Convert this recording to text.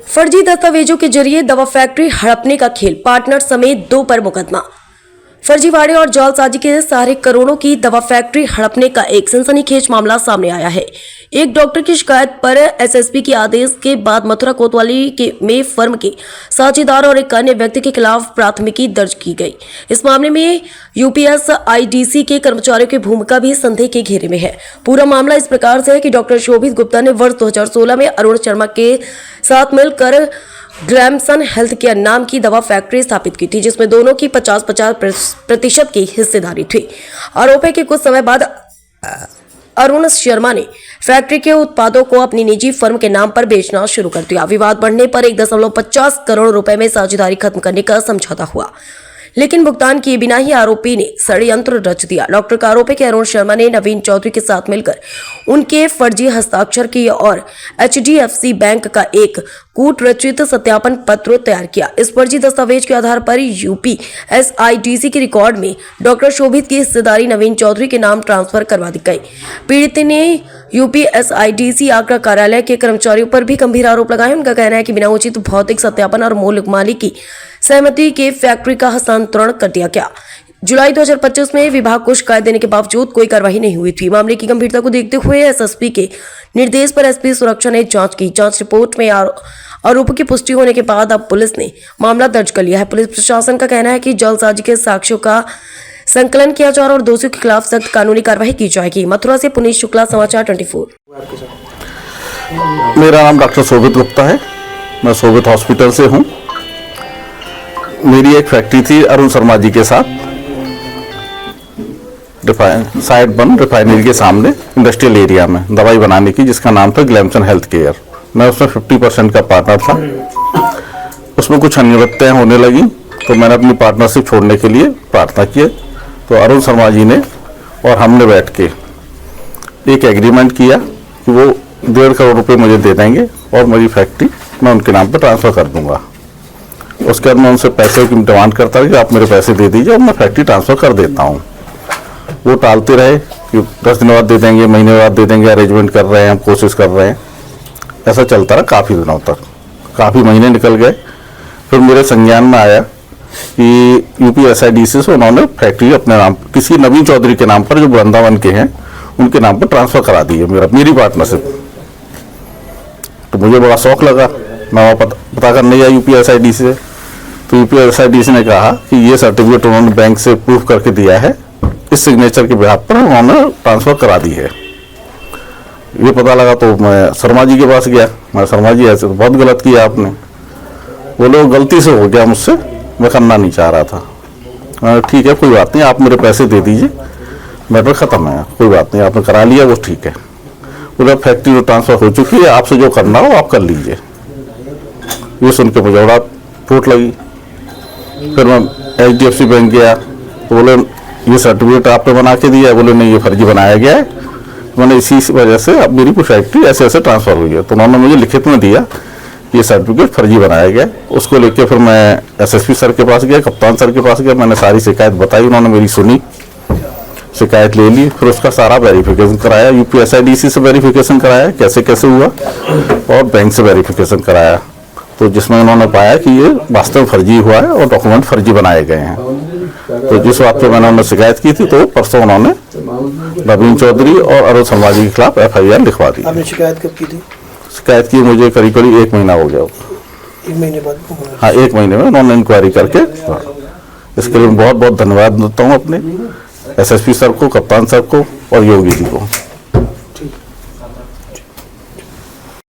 फर्जी दस्तावेजों के जरिए दवा फैक्ट्री हड़पने का खेल, पार्टनर समेत 2 पर मुकदमा। फर्जीवाड़े और जालसाजी के सहारे करोड़ों की दवा फैक्ट्री हड़पने का एक सनसनीखेज मामला सामने आया है। एक डॉक्टर की शिकायत पर एसएसपी के आदेश के बाद मथुरा कोतवाली में फर्म के साझेदार और एक अन्य व्यक्ति के खिलाफ प्राथमिकी दर्ज की गई। इस मामले में यूपीएसआईडीसी के कर्मचारियों की भूमिका भी संदेह के घेरे में है। पूरा मामला इस प्रकार से है कि डॉक्टर शोभित गुप्ता ने वर्ष 2016 में अरुण शर्मा के साथ मिलकर ग्लैमसन हेल्थ केयर नाम की दवा फैक्ट्री स्थापित की थी, जिसमें दोनों की 50-50% की हिस्सेदारी थी। आरोप है कि कुछ समय बाद अरुण शर्मा ने फैक्ट्री के उत्पादों को अपनी निजी फर्म के नाम पर बेचना शुरू कर दिया। विवाद बढ़ने पर 1.50 करोड़ रुपए में साझेदारी खत्म करने का समझौता हुआ, लेकिन भुगतान किए बिना ही आरोपी ने षड्यंत्र रच दिया। डॉक्टर का आरोप है कि अरुण शर्मा ने नवीन चौधरी के साथ मिलकर उनके फर्जी हस्ताक्षर किए और एचडीएफसी बैंक का एक कूट रचित सत्यापन पत्र तैयार किया। इस फर्जी दस्तावेज के आधार पर यूपीएसआईडीसी के रिकॉर्ड में डॉक्टर शोभित की हिस्सेदारी नवीन चौधरी के नाम ट्रांसफर करवा दी गई। पीड़ित ने यूपीएसआईडीसी आगरा कार्यालय के कर्मचारियों पर भी गंभीर आरोप लगाए। उनका कहना है कि बिना उचित भौतिक सत्यापन और मूल मालिक की सहमति के फैक्ट्री का हस्तांतरण कर दिया गया। जुलाई 2025 में विभाग को शिकायत देने के बावजूद कोई कार्रवाई नहीं हुई थी। मामले की गंभीरता को देखते हुए एसएसपी के निर्देश पर एसपी सुरक्षा ने जांच की। जांच रिपोर्ट में आरोपों की पुष्टि होने के बाद अब पुलिस ने मामला दर्ज कर लिया है। पुलिस प्रशासन का कहना है कि जालसाजी के साक्ष्यों का संकलन किया जा रहा और दोषियों के खिलाफ सख्त कानूनी कार्रवाई की जाएगी। मथुरा से पुनीत शुक्ला, समाचार 24। मेरा नाम डॉक्टर शोभित गुप्ता है। मैं शोभित हॉस्पिटल से हूँ। मेरी एक फैक्ट्री थी अरुण शर्मा जी के साथ साइड 1 रिफाइनरी के सामने इंडस्ट्रियल एरिया में दवाई बनाने की, जिसका नाम था ग्लैमसन हेल्थ केयर। मैं उसमें 50% का पार्टनर था। उसमें कुछ अनियमितताएं होने लगी तो मैंने अपनी पार्टनरशिप छोड़ने के लिए प्रार्थना की। तो अरुण शर्मा जी ने और हमने बैठ के एक एग्रीमेंट किया कि वो 1.5 करोड़ रुपए मुझे दे देंगे और मेरी फैक्ट्री मैं उनके नाम पर ट्रांसफ़र कर दूंगा। उसके बाद मैं उनसे पैसे की डिमांड करता रहा कि आप मेरे पैसे दे दीजिए और मैं फैक्ट्री ट्रांसफ़र कर देता हूँ। वो टालते रहे कि 10 दिन बाद दे देंगे, महीने बाद दे देंगे, अरेंजमेंट कर रहे हैं, हम कोशिश कर रहे हैं। ऐसा चलता रहा काफ़ी दिनों तक, काफ़ी महीने निकल गए। फिर मेरे संज्ञान में आया कि यूपीएसआईडीसी से उन्होंने फैक्ट्री अपने नाम किसी नवीन चौधरी के नाम पर, जो वृंदावन के हैं, उनके नाम पर ट्रांसफ़र करा दी है मेरी पार्टनरशिप। तो मुझे बड़ा शौक लगा, मैं वहाँ पता करने गया यूपीएसआईडीसी से। तो यूपीएसआईडीसी ने कहा कि ये सर्टिफिकेट उन्होंने बैंक से प्रूफ करके दिया है, इस सिग्नेचर के बिहाफ पर उन्होंने ट्रांसफ़र करा दी है। ये पता लगा तो मैं शर्मा जी के पास गया। मैं शर्मा जी ऐसे तो बहुत गलत किया आपने। बोले वो गलती से हो गया मुझसे, मैं करना नहीं चाह रहा था। ठीक है, कोई बात नहीं, आप मेरे पैसे दे दीजिए, मैटर ख़त्म है, कोई बात नहीं, आपने करा लिया वो ठीक है। बोले फैक्ट्री तो ट्रांसफ़र हो चुकी है, आपसे जो करना हो आप कर लीजिए। ये सुन के मुझे बड़ा चोट लगी। फिर मैं एचडीएफसी बैंक गया तो बोले ये सर्टिफिकेट आपने बना के दिया है। बोले नहीं, ये फर्जी बनाया गया है। मैंने इसी वजह से अब मेरी कुछ फैक्ट्री ऐसे ऐसे ट्रांसफ़र हुई है। तो उन्होंने मुझे लिखित में दिया ये सर्टिफिकेट फर्जी बनाया गया। उसको लेकर फिर मैं एसएसपी सर के पास गया, कप्तान सर के पास गया। मैंने सारी शिकायत बताई, उन्होंने मेरी सुनी, शिकायत ले ली। फिर उसका सारा वेरिफिकेशन कराया, यूपीएसआईडीसी से वेरिफिकेशन कराया कैसे कैसे हुआ, और बैंक से वेरिफिकेशन कराया। तो जिसमें उन्होंने पाया कि ये वास्तव में फर्जी हुआ है और डॉक्यूमेंट फर्जी बनाए गए हैं। तो जिस बात पे मैंने उन्हें शिकायत की थी, तो परसों उन्होंने नवीन चौधरी और अरुण शर्मा जी के खिलाफ एफआईआर लिखवा दी। आपने शिकायत कब की थी? शिकायत की मुझे करीब 1 महीना हो गया। 1 महीने बाद? हाँ, 1 महीने में उन्होंने इंक्वायरी करके। इसके लिए बहुत बहुत धन्यवाद देता हूँ अपने एसएसपी सर को, कप्तान सर को और योगी जी को।